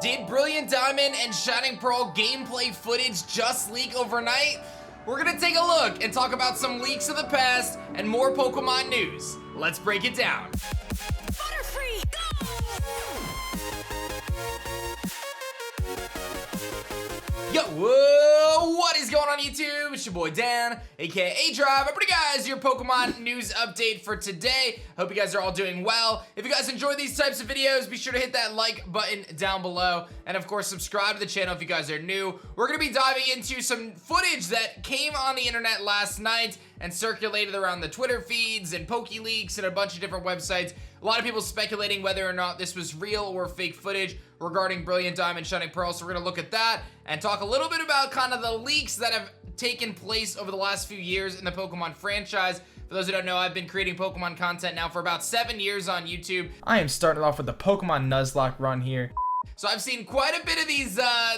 Did Brilliant Diamond and Shining Pearl gameplay footage just leak overnight? We're gonna take a look and talk about some leaks of the past and more Pokemon news. Let's break it down. Butterfree, go! Yo, whoa, what is going on YouTube? It's your boy Dan, aka A-Drive. But guys, your Pokemon news update for today. Hope you guys are all doing well. If you guys enjoy these types of videos, be sure to hit that like button down below. And of course, subscribe to the channel if you guys are new. We're gonna be diving into some footage that came on the internet last night and circulated around the Twitter feeds and PokeLeaks and a bunch of different websites. A lot of people speculating whether or not this was real or fake footage regarding Brilliant Diamond, Shining Pearl. So we're gonna look at that and talk a little bit about kind of the leaks that have taken place over the last few years in the Pokemon franchise. For those who don't know, I've been creating Pokemon content now for about 7 years on YouTube. I am starting off with the Pokemon Nuzlocke run here. So I've seen quite a bit of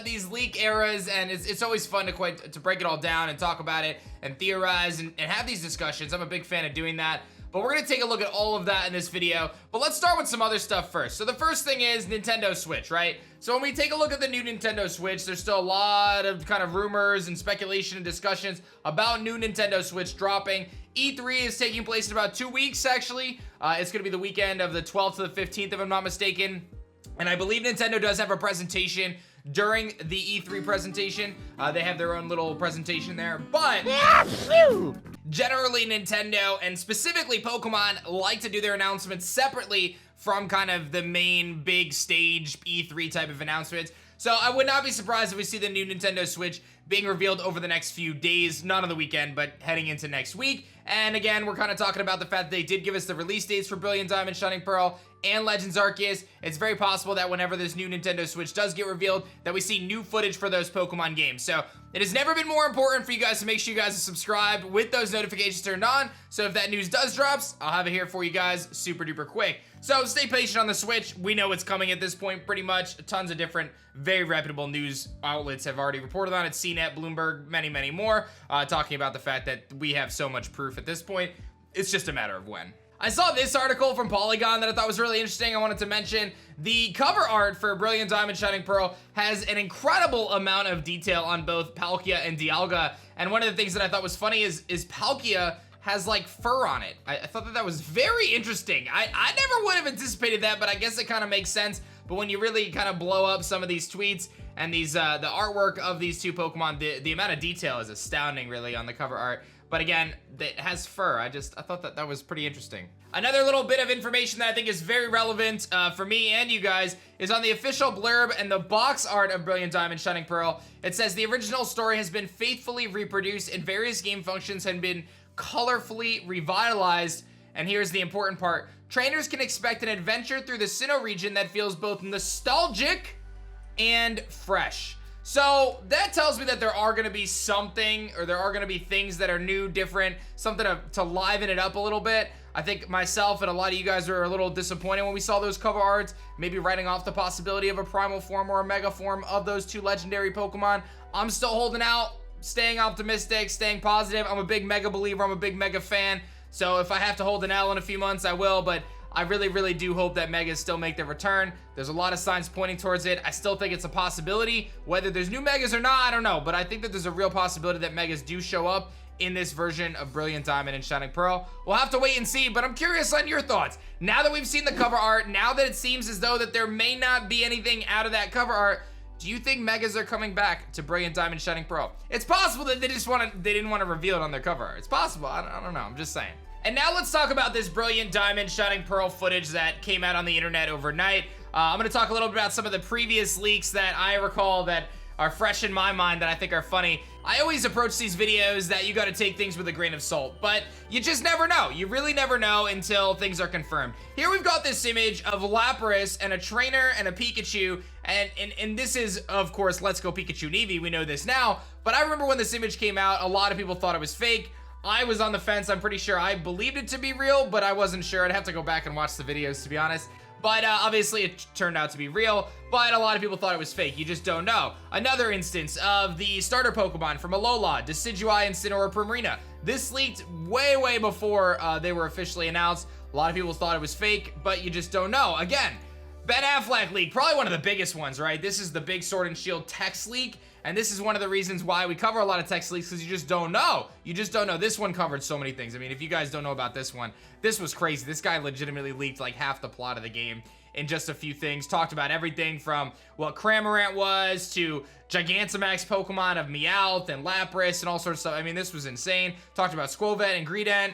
these leak eras, and it's always fun to break it all down and talk about it and theorize and have these discussions. I'm a big fan of doing that. But we're gonna take a look at all of that in this video. But let's start with some other stuff first. So the first thing is Nintendo Switch, right? So when we take a look at the new Nintendo Switch, there's still a lot of kind of rumors and speculation and discussions about new Nintendo Switch dropping. E3 is taking place in about 2 weeks, actually. It's gonna be the weekend of the 12th to the 15th, if I'm not mistaken. And I believe Nintendo does have a presentation during the E3 presentation. They have their own little presentation there, but generally Nintendo and specifically Pokemon like to do their announcements separately from kind of the main big stage E3 type of announcements. So I would not be surprised if we see the new Nintendo Switch being revealed over the next few days, not on the weekend, but heading into next week. And again, we're kind of talking about the fact that they did give us the release dates for Brilliant Diamond, Shining Pearl, and Legends Arceus. It's very possible that whenever this new Nintendo Switch does get revealed, that we see new footage for those Pokemon games. So it has never been more important for you guys to make sure you guys are subscribed with those notifications turned on. So if that news does drops, I'll have it here for you guys super duper quick. So stay patient on the Switch. We know it's coming at this point pretty much. Tons of different, very reputable news outlets have already reported on it. CNET, Bloomberg, many, many more, talking about the fact that we have so much proof at this point. It's just a matter of when. I saw this article from Polygon that I thought was really interesting. I wanted to mention the cover art for Brilliant Diamond, Shining Pearl has an incredible amount of detail on both Palkia and Dialga. And one of the things that I thought was funny is Palkia has like fur on it. I thought that was very interesting. I never would have anticipated that, but I guess it kind of makes sense. But when you really kind of blow up some of these tweets and the artwork of these two Pokemon, the amount of detail is astounding really on the cover art. But again, it has fur. I thought that was pretty interesting. Another little bit of information that I think is very relevant for me and you guys is on the official blurb and the box art of Brilliant Diamond, Shining Pearl. It says the original story has been faithfully reproduced and various game functions have been colorfully revitalized. And here's the important part. Trainers can expect an adventure through the Sinnoh region that feels both nostalgic and fresh. So that tells me that there are gonna be something, or there are gonna be things that are new, different, something to liven it up a little bit. I think myself and a lot of you guys were a little disappointed when we saw those cover arts, maybe writing off the possibility of a primal form or a mega form of those two legendary Pokemon. I'm still holding out, staying optimistic, staying positive. I'm a big mega believer, I'm a big mega fan. So if I have to hold an L in a few months, I will, but I really, really do hope that Megas still make their return. There's a lot of signs pointing towards it. I still think it's a possibility. Whether there's new Megas or not, I don't know. But I think that there's a real possibility that Megas do show up in this version of Brilliant Diamond and Shining Pearl. We'll have to wait and see, but I'm curious on your thoughts. Now that we've seen the cover art, now that it seems as though that there may not be anything out of that cover art, do you think Megas are coming back to Brilliant Diamond, Shining Pearl? It's possible that they didn't want to reveal it on their cover art. It's possible. I don't know. I'm just saying. And now let's talk about this Brilliant Diamond, Shining Pearl footage that came out on the internet overnight. I'm going to talk a little bit about some of the previous leaks that I recall that are fresh in my mind that I think are funny. I always approach these videos that you got to take things with a grain of salt, but you just never know. You really never know until things are confirmed. Here we've got this image of Lapras and a trainer and a Pikachu, and this is, of course, Let's Go Pikachu and Eevee. We know this now, but I remember when this image came out, a lot of people thought it was fake. I was on the fence. I'm pretty sure I believed it to be real, but I wasn't sure. I'd have to go back and watch the videos, to be honest. But obviously it turned out to be real, but a lot of people thought it was fake. You just don't know. Another instance of the starter Pokemon from Alola, Decidueye, Incineroar, Primarina. This leaked way before they were officially announced. A lot of people thought it was fake, but you just don't know. Again, Ben Affleck leak, probably one of the biggest ones, right? This is the big Sword and Shield text leak, and this is one of the reasons why we cover a lot of text leaks, because you just don't know. You just don't know. This one covered so many things. I mean, if you guys don't know about this one, this was crazy. This guy legitimately leaked like half the plot of the game in just a few things. Talked about everything from what Cramorant was to Gigantamax Pokemon of Meowth and Lapras and all sorts of stuff. I mean, this was insane. Talked about Squovent and Greedent.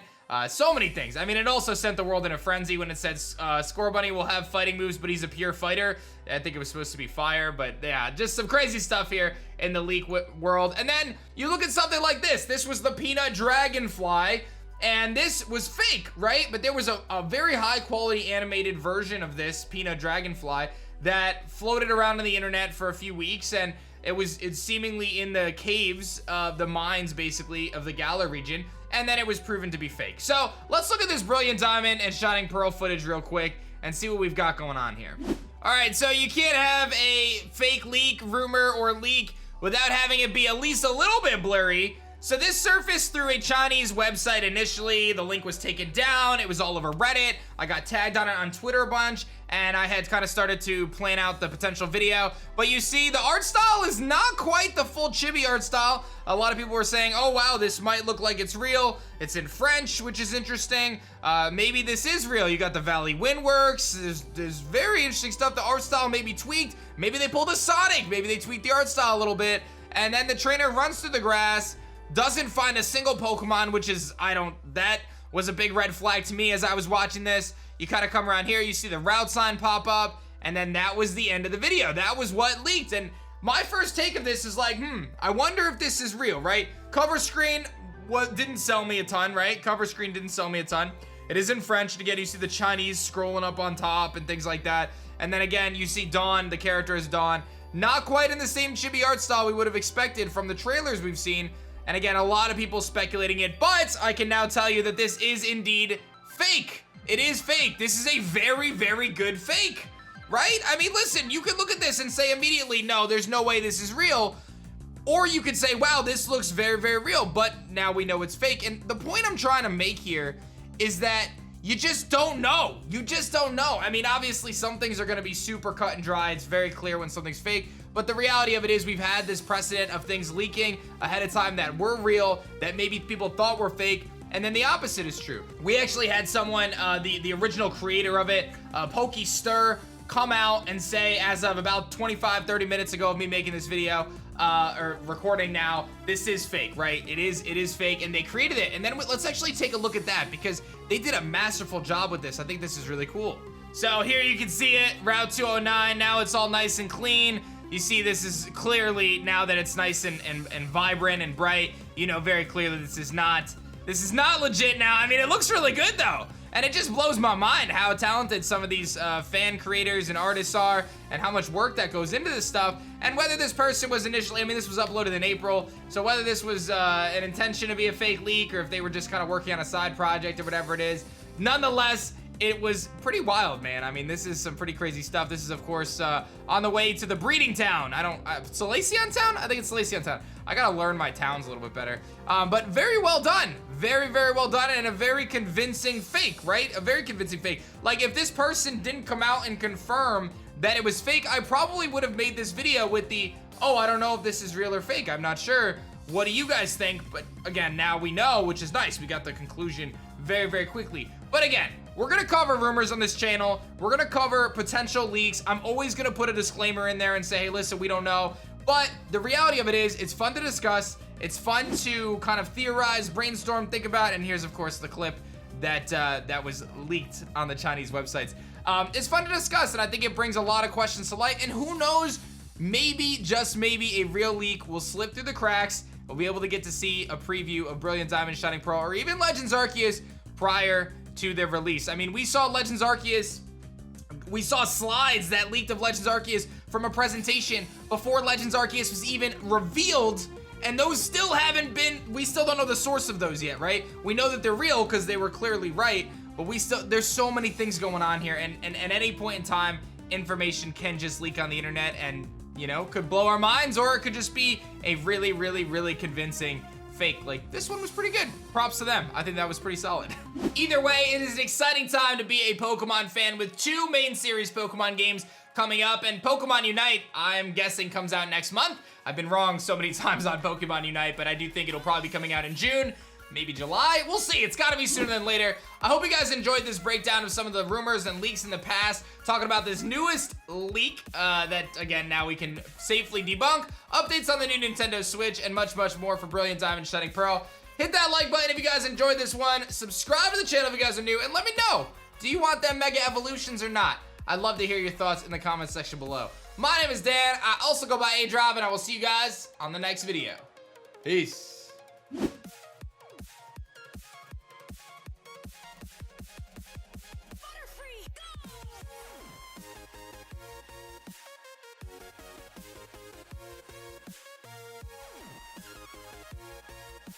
So many things. I mean, it also sent the world in a frenzy when it said Scorbunny will have fighting moves, but he's a pure fighter. I think it was supposed to be fire, but yeah, just some crazy stuff here in the leak world. And then you look at something like this. This was the Peanut Dragonfly, and this was fake, right? But there was a very high quality animated version of this Peanut Dragonfly that floated around on the internet for a few weeks, and it's seemingly in the caves of the mines, basically, of the Galar region, and then it was proven to be fake. So let's look at this Brilliant Diamond and Shining Pearl footage real quick and see what we've got going on here. All right, so you can't have a fake leak, rumor, or leak without having it be at least a little bit blurry. So this surfaced through a Chinese website initially. The link was taken down. It was all over Reddit. I got tagged on it on Twitter a bunch, and I had kind of started to plan out the potential video. But you see, the art style is not quite the full Chibi art style. A lot of people were saying, oh wow, this might look like it's real. It's in French, which is interesting. Maybe this is real. You got the Valley Windworks. There's very interesting stuff. The art style may be tweaked. Maybe they pulled a Sonic. Maybe they tweaked the art style a little bit. And then the trainer runs through the grass, doesn't find a single Pokemon, which is, that was a big red flag to me as I was watching this. You kind of come around here, you see the route sign pop up, and then that was the end of the video. That was what leaked, and my first take of this is like, I wonder if this is real, right? Cover screen didn't sell me a ton, right? Cover screen didn't sell me a ton. It is in French, and again, you see the Chinese scrolling up on top and things like that. And then again, you see Dawn, the character is Dawn. Not quite in the same chibi art style we would have expected from the trailers we've seen. And again, a lot of people speculating it, but I can now tell you that this is indeed fake. It is fake. This is a very, very good fake, right? I mean, listen, you could look at this and say immediately, no, there's no way this is real. Or you could say, wow, this looks very, very real, but now we know it's fake. And the point I'm trying to make here is that you just don't know. You just don't know. I mean, obviously some things are gonna be super cut and dry. It's very clear when something's fake. But the reality of it is we've had this precedent of things leaking ahead of time that were real, that maybe people thought were fake, and then the opposite is true. We actually had someone, the original creator of it, PokeStir, come out and say, as of about 25-30 minutes ago of me making this video, or recording now, this is fake, right? It is fake, and they created it. And then let's actually take a look at that, because they did a masterful job with this. I think this is really cool. So here you can see it, Route 209, now it's all nice and clean. You see this is clearly, now that it's nice and vibrant and bright, you know very clearly this is not legit now. I mean, it looks really good though. And it just blows my mind how talented some of these fan creators and artists are, and how much work that goes into this stuff. And whether this person was initially, I mean, this was uploaded in April, so whether this was an intention to be a fake leak, or if they were just kind of working on a side project or whatever it is, nonetheless, it was pretty wild, man. I mean, this is some pretty crazy stuff. This is, of course, on the way to the breeding town. Salacion Town? I think it's Salacion Town. I gotta learn my towns a little bit better. But very well done. Very, very well done, and a very convincing fake, right? A very convincing fake. Like, if this person didn't come out and confirm that it was fake, I probably would have made this video with the, oh, I don't know if this is real or fake. I'm not sure. What do you guys think? But again, now we know, which is nice. We got the conclusion very, very quickly. But again, we're gonna cover rumors on this channel. We're gonna cover potential leaks. I'm always gonna put a disclaimer in there and say, hey, listen, we don't know. But the reality of it is, it's fun to discuss. It's fun to kind of theorize, brainstorm, think about, and here's, of course, the clip that that was leaked on the Chinese websites. It's fun to discuss, and I think it brings a lot of questions to light, and who knows, maybe, just maybe, a real leak will slip through the cracks. We'll be able to get to see a preview of Brilliant Diamond, Shining Pearl, or even Legends Arceus prior to their release. I mean, we saw Legends Arceus, we saw slides that leaked of Legends Arceus from a presentation before Legends Arceus was even revealed, and those still haven't been, we still don't know the source of those yet, right? We know that they're real because they were clearly right, but there's so many things going on here, and at any point in time, information can just leak on the internet and, you know, could blow our minds, or it could just be a really, really, really convincing fake. Like, this one was pretty good. Props to them. I think that was pretty solid. Either way, it is an exciting time to be a Pokemon fan with 2 main series Pokemon games coming up, and Pokemon Unite, I'm guessing, comes out next month. I've been wrong so many times on Pokemon Unite, but I do think it'll probably be coming out in June, maybe July. We'll see. It's gotta be sooner than later. I hope you guys enjoyed this breakdown of some of the rumors and leaks in the past, talking about this newest leak that, again, now we can safely debunk, updates on the new Nintendo Switch, and much, much more for Brilliant Diamond Shining Pearl. Hit that like button if you guys enjoyed this one. Subscribe to the channel if you guys are new, and let me know, do you want them Mega Evolutions or not? I'd love to hear your thoughts in the comments section below. My name is Dan. I also go by A-Drive, and I will see you guys on the next video. Peace. Butterfree, go!